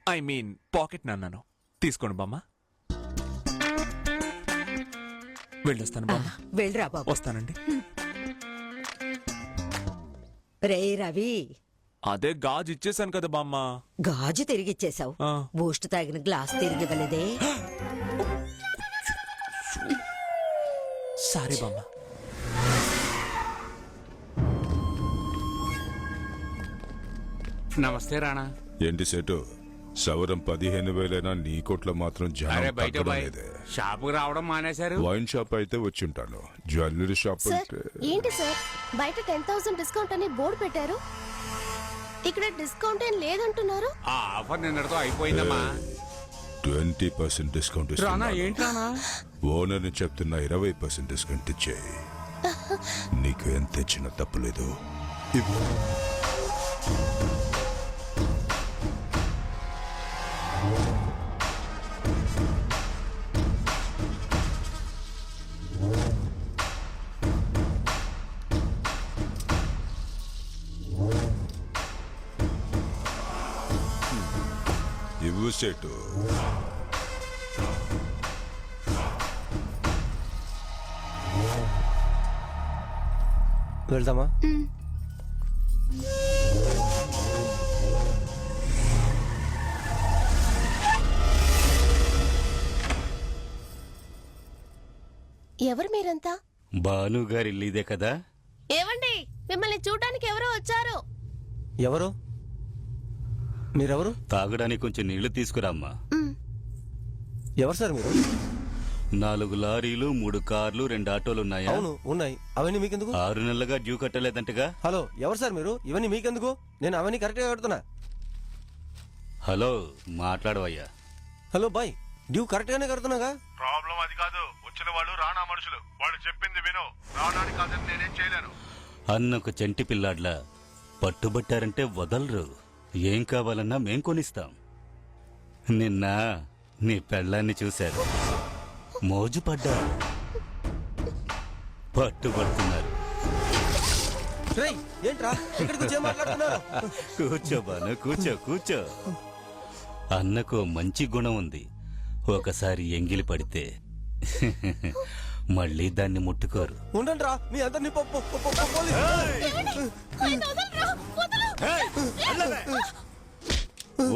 I mean pocket నన్నాను. తీసుకోండి బామ్మ. వెళ్ళొస్తాను బామ్మ. వెళ్ళరా బాబు. వస్తానండి. రే రవి, అదే గాజు ఇచ్చేసాను కదా బామ్మ. గాజు తిరిగిచ్చేసావు, ఆ. బూస్ట్ తాగిన గ్లాస్ తిరిగివ్వలేదే. సారీ బామ్మ. నమస్తే రాణా. ఏంటి సెటు సవరం 15,000 నీ కోట్ల మాత్రం అరే జనం బయట తగ్గడం లేదే. షాపుకి రావడం మానేశారు. వైన్ షాప్ అయితే వచ్చి ఉంటాను, జ్యువెలరీ షాప్ సార్ అంటే ఏంటి సార్ బయట 10,000 డిస్కౌంట్ అని బోర్డు పెట్టారు, ఇక్కడ డిస్కౌంట్ ఏం లేదంటున్నారు. ఆ ఆఫర్ నిన్నటితో అయిపోయిందమ్మా. 20% డిస్కౌంట్ రానా ఇస్తున్నాను. ఏంటి రానా? ఓనర్ ని చెప్తున్నా 20% డిస్కౌంట్ ఇచ్చేయి. నీకు ఎంత ఇచ్చినా తప్పులేదు. ఇవ్వు. ఇవ్వు సెటు. వెళ్దామా? ఎవరు మీరంతా? భానుగారి ఇల్లు ఇదే కదా? ఏవండి, మిమ్మల్ని చూడడానికి ఎవరో వచ్చారు. ఎవరు? మీరెవరు? తాగడానికి కొంచెం నీళ్లు తీసుకురామ్మా. ఎవరు సార్ మీరు? 4 లారీలు 3 కార్లు 2 ఆటోలు ఉన్నాయా? అవును ఉన్నాయి. అవన్నీ మీకెందుకు? 6 నెలలుగా డ్యూ కట్టలేదంటగా? హలో, ఎవరు సార్ మీరు? ఇవన్నీ మీకెందుకు? నేను అవన్నీ కరెక్ట్ గా కడుతున్నా. హలో మాట్లాడవయ్యా. హలో బాయ్, డ్యూ కరెక్ట్ గానే కడుతున్నాగా. ప్రాబ్లం అది కాదు, వచ్చిన వాళ్ళు రానా మనుషులు, వాళ్ళు చెప్పింది విను. రానాని కాదని నేనేం చేయలేను. అన్నొక చెంటి పిల్లాడ్లా పట్టుబట్టారంటే వదలరు. ఏం కావాలన్నా మేం కొనిస్తాం. నిన్న నీ పెళ్ళాన్ని చూశారు, మోజు పడ్డారు, పట్టుబడుతున్నారు. రేయ్, ఏంట్రా ఇక్కడికి వచ్చి ఏం మాట్లాడుతున్నారు? కూర్చో బాను, కూర్చో కూర్చో. అన్నకు మంచి గుణం ఉంది. ఒకసారి ఎంగిలి పడితే మళ్ళీ దాన్ని ముట్టుకోరు. ఉండండి రా, మీ అందరినీ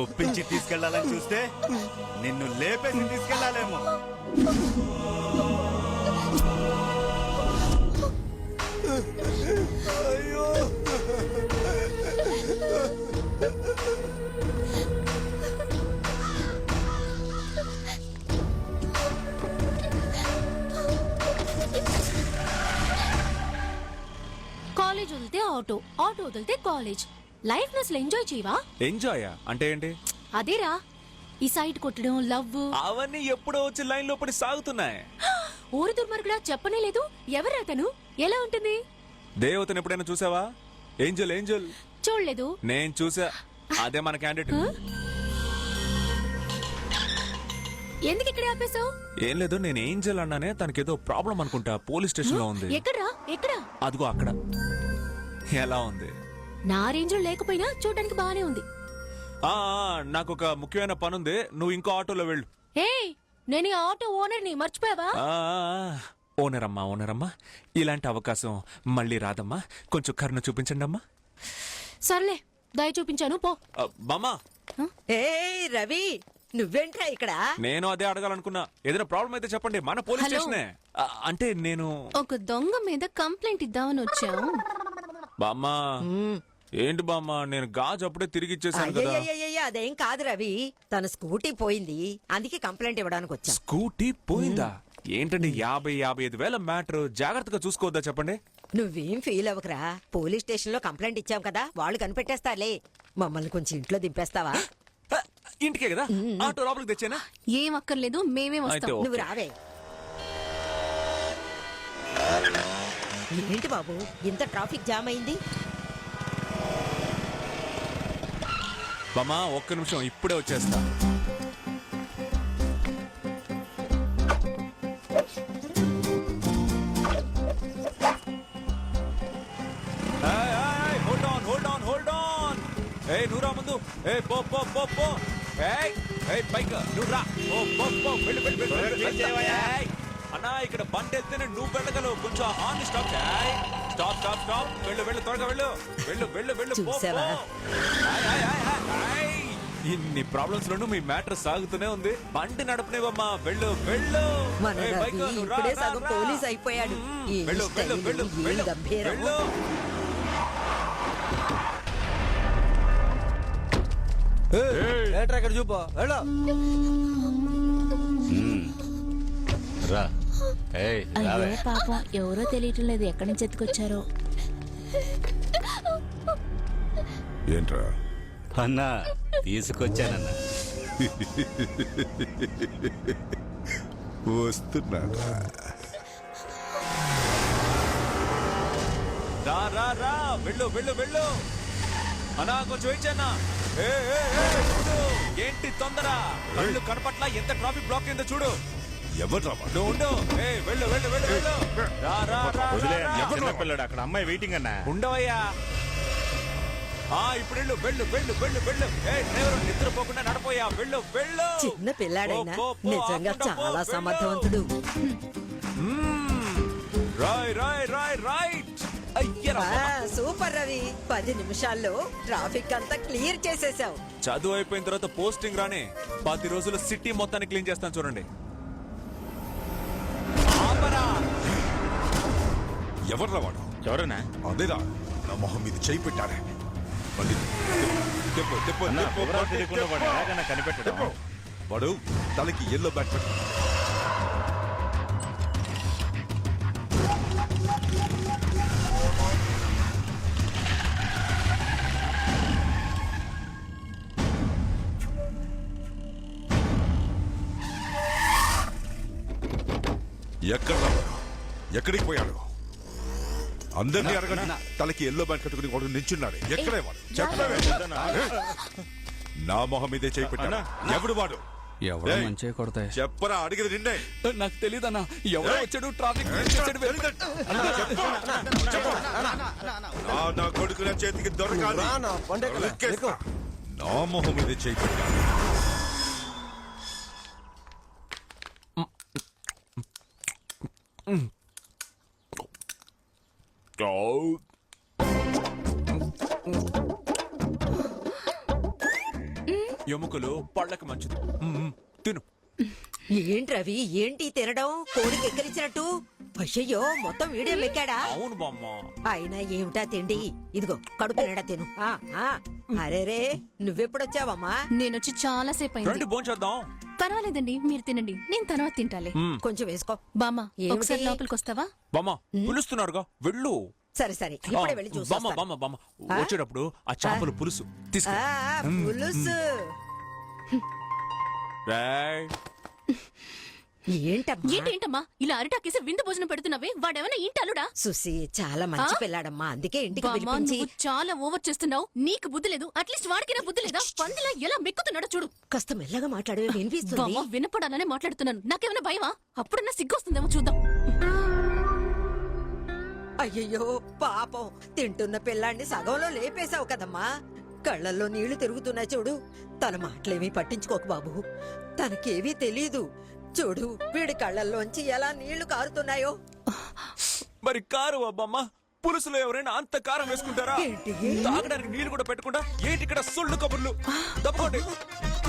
ఒప్పించి తీసుకెళ్లాలని చూస్తే నిన్ను లేపేసి తీసుకెళ్లాలేమో. అయ్యో, కాలేజ్ వదిలితే ఆటో, ఆటో వదిలితే కాలేజ్. లైఫ్ అసలు ఎంజాయ్ చేయవా? ఎంజాయ్ అంటే ఏంటి? అదేరా, ఈ సైడ్ కొట్టడం, లవ్ అవన్నీ ఎప్పుడో వచ్చి లైన్ లో పడి సాగుతున్నాయి. ఊరు దుర్మార్గుడా, చెప్పనే లేదు. ఎవరా తను? ఎలా ఉంటుంది? దేవతను ఎప్పుడైనా చూసావా? Angel Angel. చూడలేదు. నేను చూసా. అదే మన క్యాండిడేట్. ఎందుకు ఇక్కడ ఆపేశావు? ఏం లేదు, నేను ఏంజల్ అన్నానే, తనకేదో ప్రాబ్లం అనుకుంటా. పోలీస్ స్టేషన్ లో ఉంది. ఎక్కడ్రా? ఎక్కడ? అదిగో అక్కడ. ఎలా ఉంది? నా రేంజ్ లో లేకపోయినా చూడడానికి బానే ఉంది. నాకు ఒక ముఖ్యమైన పని ఉంది, నువ్వు ఇంకో ఆటోలో వెళ్ళు. ఏయ్, నేను ఈ ఆటో ఓనర్ ని మర్చిపోయావా? ఓనర్ అమ్మా, ఇలాంటి అవకాశం మళ్ళీ రాదమ్మా. కొంచెం కరుణ చూపించండి అమ్మా. సర్లే, దయ చూపించాను, పో. బామ్మా. ఏ రవి, నువ్వేంట్రా ఇక్కడ? నేను అదే అడగాలనుకున్నా. ఏదైనా ప్రాబ్లం అయితే చెప్పండి, మన పోలీస్ హలో. స్టేషనే. అంటే నేను ఒక దొంగ మీద కంప్లైంట్ ఇద్దామని వచ్చాం. బామ్మా. ఏంటి బామ్మా, నేను గాజు అప్పుడే తిరిగి ఇచ్చేసాను కదా. అయ్యయ్యయ్య, అదేం కాదు రవి, తన స్కూటీ పోయింది, అందుకే కంప్లైంట్ ఇవ్వడానికి వచ్చా. స్కూటీ పోయిందా? ఏంటండి 50-55 వేల మ్యాటర్. జాగ్రత్తగా చూసుకోవద్దా చెప్పండి. నువ్వేం ఫీల్ అవ్వకరా, పోలీస్ స్టేషన్ లో కంప్లైంట్ ఇచ్చాం కదా, వాళ్ళు కనిపెట్టేస్తారులే. మమ్మల్ని కొంచెం ఇంట్లో దింపేస్తావా? ఇంటికే కదా, ఆటో లోపలికి తెచ్చానా? ఏం అక్కర్లేదు, మేమే అయితే వస్తాం. ఓకే. నువ్వు రావే. ఏంటి బాబు, ఇంత ట్రాఫిక్ జామ్ అయింది? బామ్మా, ఒక్క నిమిషం, ఇప్పుడే వచ్చేస్తా. Hold on. ఏ నూరా ముందు. ఏ పో పో పో పో ఏయ్ ఏయ్ బైక్ నువ్వు రా పో పో పో వెళ్ళు వెళ్ళు వెళ్ళు ఏయ్, అన్నా ఇక్కడ బండి వెళ్తేనే నువ్వు వెళ్ళగలవు కొంచెం హార్న్ స్టాప్ చేయి స్టాప్ స్టాప్ స్టాప్ వెళ్ళు వెళ్ళు త్వరగా వెళ్ళు వెళ్ళు వెళ్ళు వెళ్ళు పో, పో. చూసావా? ఆయ్, ఆయ్, ఆయ్, ఆయ్, ఆయ్. ఇన్ని ప్రాబ్లమ్స్ లోనూ మీ మ్యాటర్ సాగుతూనే ఉంది బండి నడపనివమ్మా వెళ్ళు వెళ్ళు మన ఏయ్, రవి బైక్, నువ్వు రా, ఇప్పుడే రా, సగం రా. పోలీస్ అయిపోయాడు. ఈ వెళ్ళు వెళ్ళు స్టైలు, వెళ్ళు ఈ వెళ్ళు గంభీరం. వెళ్ళు ఏంట్రా ఇక్కడ చూపు వెళ్ళు. రా ఏయ్ రావే. అయ్యో పాపం ఎవరో తెలియటం లేదు ఎక్కడి నుంచి ఎత్తుకొచ్చారో. ఏంట్రా అన్నా తీసుకొచ్చానన్నా. వస్తున్నారా? రా రా రా వెళ్ళు వెళ్ళు వెళ్ళు అన్నా కొంచెం వచ్చానా ఏంటి తొందర కళ్ళు కనపట్ల ఎంత ట్రాఫిక్ బ్లాక్ అయిందో చూడు ఎవర్రా వాడు? నువ్వు ఉండు వెళ్ళు వెళ్ళు వెళ్ళు వెళ్ళు రా రా రా పిల్లడు అక్కడ అమ్మాయి వెయిటింగ్ అన్నా. ఉండవయ్యా ఇప్పుడు వెళ్ళు వెళ్ళు వెళ్ళు వెళ్ళు వెళ్ళు డ్రైవర్ నిద్రపోకుండా నడపోయా వెళ్ళు వెళ్ళు చిన్న పిల్లాడైనా పో, పో, నిజంగా ఆకుండా పో, చాలా వెళ్ళు. సమర్థవంతుడు. రాయ్ రాయ్ రాయ్ రైట్ అయ్యరా సూపర్ రవి 10 నిమిషాల్లో ట్రాఫిక్ అంతా క్లియర్ చేసేసావు. చదువు అయిపోయిన తర్వాత పోస్టింగ్ రాని 10 రోజులు సిటీ మొత్తాన్ని క్లీన్ చేస్తాను చూడండి ఆపరా. ఎవర్రా వాడు? ఎవరన్నా? అదేరా నా మొహం మీద చేయి పెట్టారే. మళ్ళీ తిప్పు, తిప్పు, అన్నా, తిప్పు, వివరాలు తిప్పు, తెలియకుండా వాడు తిప్పు. ఎలాగైనా కనిపెట్టడం. తిప్పు. వాడు తలకి ఎల్లో బ్యాట్ పెట్టు. ఎక్కడ ఎక్కడికి పోయాడు? అందరినీ అడగండి. తలకి ఎల్లో బ్యాండ్ కట్టుకుని వాడు నించున్నాడు. ఎక్కడే వాడు? చెప్పవే. నా మొహం మీదే చేయి పెట్టాడు. ఎవడు వాడు? ఎవరో ఏయ్, మంచిగా కొడతాయి. చెప్పరా, అడిగేది నిన్నే. నాకు తెలియదన్నా ఎవరో వచ్చాడు ట్రాఫిక్ నా కొడుకు నా చేతికి దొరకాలి. నరికేస్తా. నా మొహం మీదే చేయి పెట్టాడు. ఎముకలు పళ్ళకి మంచిది తిను ఏంటి రవి ఏంటి తినడం కోడికి ఎక్కిరించినట్టు? అయ్యయ్యో మొత్తం వీడియో మెక్కాడా? అవును బామ్మ అయినా ఏమిటా తిండి? ఇదిగో కడుపు నిండా తిను. అరేరే నువ్వెప్పుడొచ్చావమ్మా? నేనొచ్చి చాలా సేపు రండి అయింది. భోంచేద్దాం పర్వాలేదండి మీరు తినండి నేను తర్వాత తింటాలే. కొంచెం వేసుకో. బామ్మ ఏమిటి? ఒకసారి లోపలికి వస్తావా? బామ్మ పిలుస్తున్నారుగా వెళ్ళు సరే సరే ఇప్పుడే వెళ్ళి చూసి బామ్మ బామ్మ బామ్మ వచ్చేటప్పుడు ఆ చేపలు పులుసు తీసుకో పులుసు. రేయ్. ఏంటమ్మా? ఏంటేంటమ్మా ఇలా అరిటాకేసి విందు భోజనం పెడుతున్నావే వాడేమన్నా ఇంటలుడా? సుసి చాలా మంచి పిల్లాడమ్మా, అందుకే ఇంటికి బామ్మ పిలిపించి. నువ్వు చాలా ఓవర్ చేస్తున్నావు. నీకు బుద్ధి లేదు. అట్లీస్ట్ వాడికైనా బుద్ధి లేదా? పందిలా ఎలా మెక్కుతున్నాడో చూడు. కాస్త మెల్లగా మాట్లాడే వినిపిస్తుంది. బామ్మ వినపడాలనే మాట్లాడుతున్నాను. నాకేమైనా భయమా? అప్పుడన్నా సిగ్గొస్తుందేమో చూద్దాం. అయ్యయ్యో పాపం తింటున్న పిల్లాన్ని సగంలో లేపేశావు కదమ్మా. కళ్ళల్లో నీళ్లు తిరుగుతున్నాయి చూడు. తన మాటలేమీ పట్టించుకోకు బాబు, తనకేవీ తెలీదు. చూడు వీడి కళ్ళల్లోంచి ఎలా నీళ్లు కారుతున్నాయో. మరి కారు బామ్మ పులుసులో ఎవరైనా అంత కారం వేసుకుంటారా? ఏంటి? తాగడానికి నీళ్లు కూడా పెట్టకుండా ఏంటి ఇక్కడ సొల్లు కబుర్లు తప్పకోండి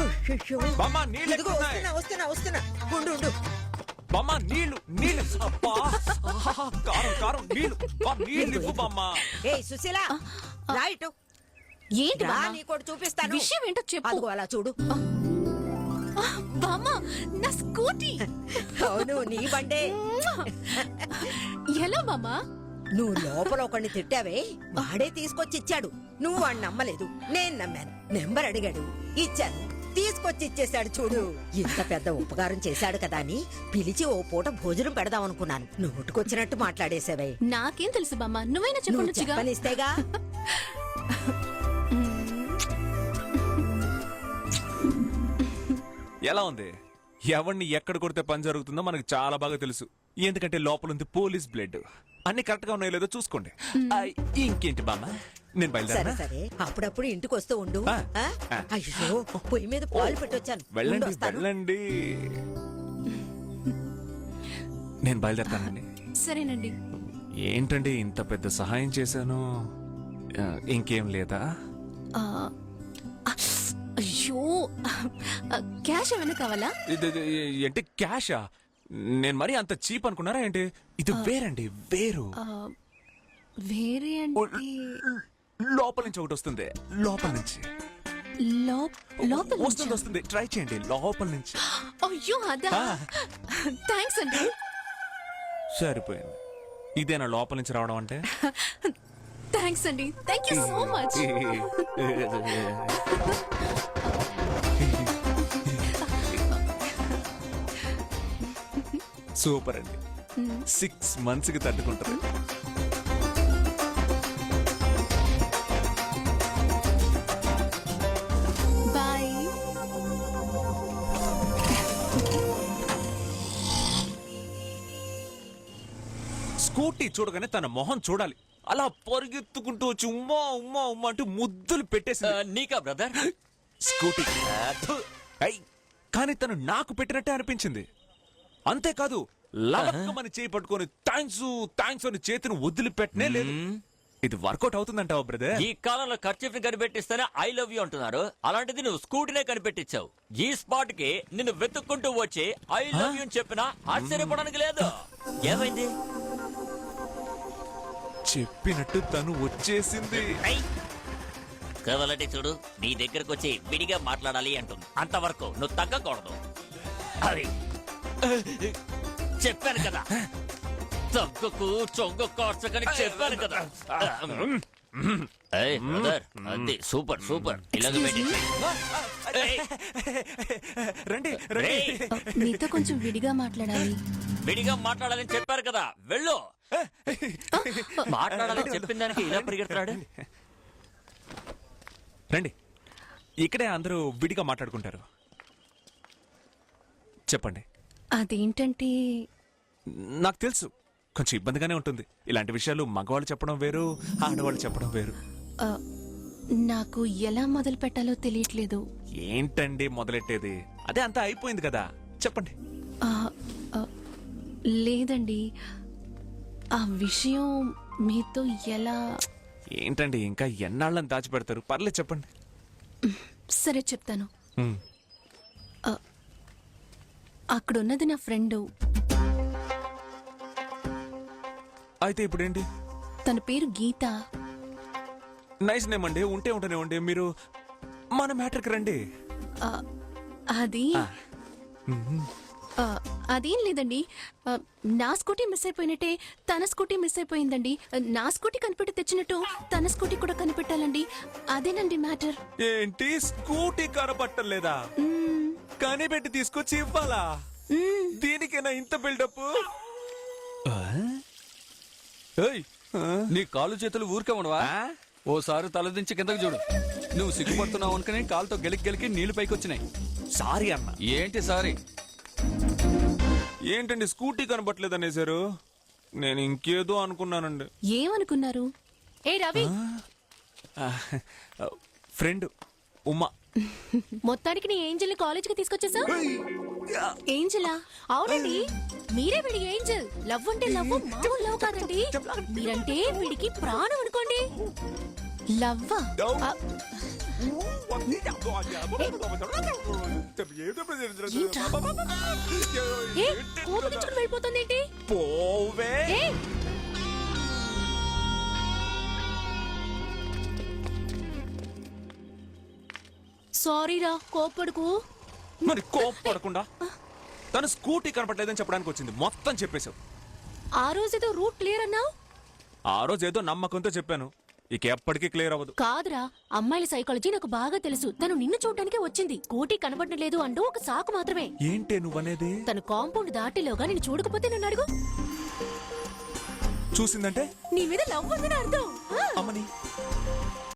అయ్యయ్యో. బామ్మ నీళ్ళు ఇదిగో ఎక్కుతున్నాయి. వస్తున్నా ఉండు. బామ్మ నీళ్లు నీళ్లు అబ్బా ఆహాహా, కారం కారం నీళ్లు నీళ్ళు ఇవ్వు బామ్మ. ఏయ్ సుశీల రైట్ ఏంటి రా, బామ్మ? నీకోటి చూపిస్తాను. విషయం ఏంటో చెప్పు. అదిగో అలా చూడు. బామ్మ నా స్కూటీ. అవును నీ బండే. ఎలా బామ్మ? నువ్వు లోపల ఒకడిని తిట్టావే, వాడే తీసుకొచ్చి ఇచ్చాడు. నువ్వు వాడిని నమ్మలేదు, నేను నమ్మాను. నెంబర్ అడిగాడు, ఇచ్చాను. తీసుకొచ్చి ఇచ్చేశాడు చూడు. ఇంత పెద్ద ఉపకారం చేశాడు కదా అని పిలిచి ఓ పూట భోజనం పెడదాం అనుకున్నాను. నోటుకొచ్చినట్టు మాట్లాడేసావే. నాకేం తెలుసు బామ్మ, నువ్వైనా నువ్వు చెప్పనుచ్చుగా. చెప్పనిస్తేగా. ఎలా ఉంది? ఎవరిని ఎక్కడ కొడితే పని జరుగుతుందో మనకు చాలా బాగా తెలుసు. ఎందుకంటే లోపల ఉంది పోలీస్ బ్లడ్. అన్ని కరెక్ట్ గా ఉన్నాయో లేదో చూసుకోండి. ఇంకేంటి బామ్మ? నేను సరే బయలుదేరా సరే అప్పుడప్పుడు ఇంటికి వస్తూ ఉండు ఆ, ఆ? ఆ. అయ్యో పొయ్యి మీద పాలు పెట్టొచ్చాను ఉండు, వెళ్ళండి వస్తాను. వెళ్ళండి నేను బయలుదేరతానండి. సరేనండి. ఏంటండి ఇంత పెద్ద సహాయం చేశాను, ఇంకేం లేదా? ఆ, అయ్యో, క్యాష్ ఏమైనా కావాలా? ఏంటి క్యాషా? నేను మరీ అంత చీప్ అనుకున్నారా ఏంటి? ఇది వేరండి, వేరు. ఆ, వేరే అంటే లోపల నుంచి ఒకటి వస్తుంది, లోపల నుంచి లోపల వస్తుంది వస్తుంది, ట్రై చేయండి లోపల నుంచి. అయ్యో అదా, థ్యాంక్స్ అండి. సరిపోయింది. ఇదేనా లోపల నుంచి రావడం అంటే? థ్యాంక్స్ అండి, thank you so much. Super అండి, 6 months కి తట్టుకుంటారు. బాయ్. స్కూటీ చూడగానే తన మొహం చూడాలి, అలా పరిగెత్తుకుంటూ వచ్చి ఉమ్మా ఉమ్మా ఉమ్మా అంటూ ముద్దులు పెట్టేసి నీకా బ్రదర్? స్కూటీ కానీ తను నాకు పెట్టినట్టే అనిపించింది. అంతేకాదు లవక్కమని చేయి పట్టుకొని థ్యాంక్స్ థ్యాంక్స్ అని చేతిని వదిలిపెట్టనే లేదు. ఇది వర్కౌట్ అవుతుందంటావా బ్రదర్? ఈ కాలంలో ఖర్చు కనిపెట్టిస్తేనే ఐ లవ్ యూ అంటున్నారు. అలాంటిది నువ్వు స్కూటీనే కనిపెట్టించావు. ఈ స్పాట్ కి నిన్ను వెతుక్కుంటూ వచ్చి ఐ లవ్ యూ అని చెప్పినా ఆశ్చర్యపోవడానికి లేదు. ఏమైంది? చెప్పినట్టు తను వచ్చేసింది. కావాలంటే చూడు, నీ దగ్గరకు వచ్చి విడిగా మాట్లాడాలి అంటుంది. అంతవరకు నువ్వు తగ్గకూడదు. అది చెప్పాను కదా, తగ్గకు చొంగ కార్చకని చెప్పాను కదా. ఏయ్, బ్రదర్, అది సూపర్ సూపర్. ఇలాగ పెట్టి రండి రేయ్, మీతో కొంచెం విడిగా మాట్లాడాలి. విడిగా మాట్లాడాలని చెప్పారు కదా, వెళ్ళు. మాట్లాడాలని చెప్పిన దానికి ఇలా పరిగెడుతున్నాడు. రండి, ఇక్కడే అందరూ విడిగా మాట్లాడుకుంటారు. చెప్పండి. అదేంటంటే నాకు తెలుసు, కొంచెం ఇబ్బందిగానే ఉంటుంది. ఇలాంటి విషయాలు మగవాళ్ళు చెప్పడం వేరు, ఆడవాళ్ళు చెప్పడం వేరు. ఆ, నాకు ఎలా మొదలు పెట్టాలో తెలియట్లేదు. ఏంటండి మొదలెట్టేది? అదే అంతా అయిపోయింది కదా, చెప్పండి. ఆ, ఆ, లేదండి, ఆ విషయం మీతో ఎలా... ఏంటండి ఇంకా ఎన్నాళ్ళని దాచిపెడతారు? పర్లేదు చెప్పండి. సరే చెప్తాను. హ్మ్. అక్కడున్నది నా ఫ్రెండ్. అయితే ఇప్పుడేంటి? తన పేరు గీత. నైస్ నేమ్ అండి, ఉంటే ఉంటేనే ఉండి. మీరు మన మ్యాటర్కి రండి. ఆ, అది ఆ, అదేం లేదండి. నా స్కూటీ మిస్ అయిపోయినట్టే తన స్కూటీ మిస్ అయిపోయిందండి. నా స్కూటీ కనిపెట్టి తెచ్చినట్టు తన స్కూటీ కూడా కనిపెట్టాలండి. అదేనండి మ్యాటర్. ఏంటి, స్కూటీ కనపట్టలేదా? కనిపెట్టి తీసుకొచ్చి ఇవ్వాలా? దీనికైనా ఇంత బిల్డప్? నీ కాళ్ళు చేతులు ఊరికే ఉండవా? ఓసారి తలదించి కిందకు చూడు. నువ్వు సిగ్గుపడుతున్నావు అనుకుని కాలుతో గెలికి నీళ్లు పైకి వచ్చినాయి. సారీ అన్న. ఏంటి సారీ? ఏంటండి స్కూటీ కనపట్లేదు అనేసారు? నేను ఇంకేదో అనుకున్నానండి. ఏమనుకున్నారు? ఏ రవి, ఫ్రెండ్ ఉమా. మొత్తానికి నీ ఏంజల్ కాలేజీకి తీసుకొచ్చేసా? ఏంజలా? అవునండి, మీరే వీడి ఏంజల్. లవ్ అంటే లవ్, మామూలు లవ్ కాదండి. మీరంటే వీడికి ప్రాణం అనుకోండి. లవ్వా? ఏ, కోపగించుకుని వెళ్ళిపోతుందేంటి? పోవే. ఏ, సారీరా, కోపడుకు. మరి కోప్పడకుండా తను స్కూటీ కనపట్లేదని చెప్పడానికి వచ్చింది. మొత్తం చెప్పేశావు. ఆ రోజేదో రూట్ క్లియర్ అన్నావు. ఆ రోజు ఏదో నమ్మకంతో చెప్పాను, ఇక ఎప్పటికీ క్లియర్ అవ్వదు. కాదురా, అమ్మాయిల సైకాలజీ నాకు బాగా తెలుసు. తను నిన్ను చూడటానికే వచ్చింది. కోటి కనబడడం లేదు అంటూ ఒక సాకు మాత్రమే. ఏంటే నువ్వనేది? తను కాంపౌండ్ దాటిలోగా నేను చూడకపోతే నన్ను అడుగు. చూసిందంటే నీ మీద లవ్ ఉందని అర్థం. అమ్మని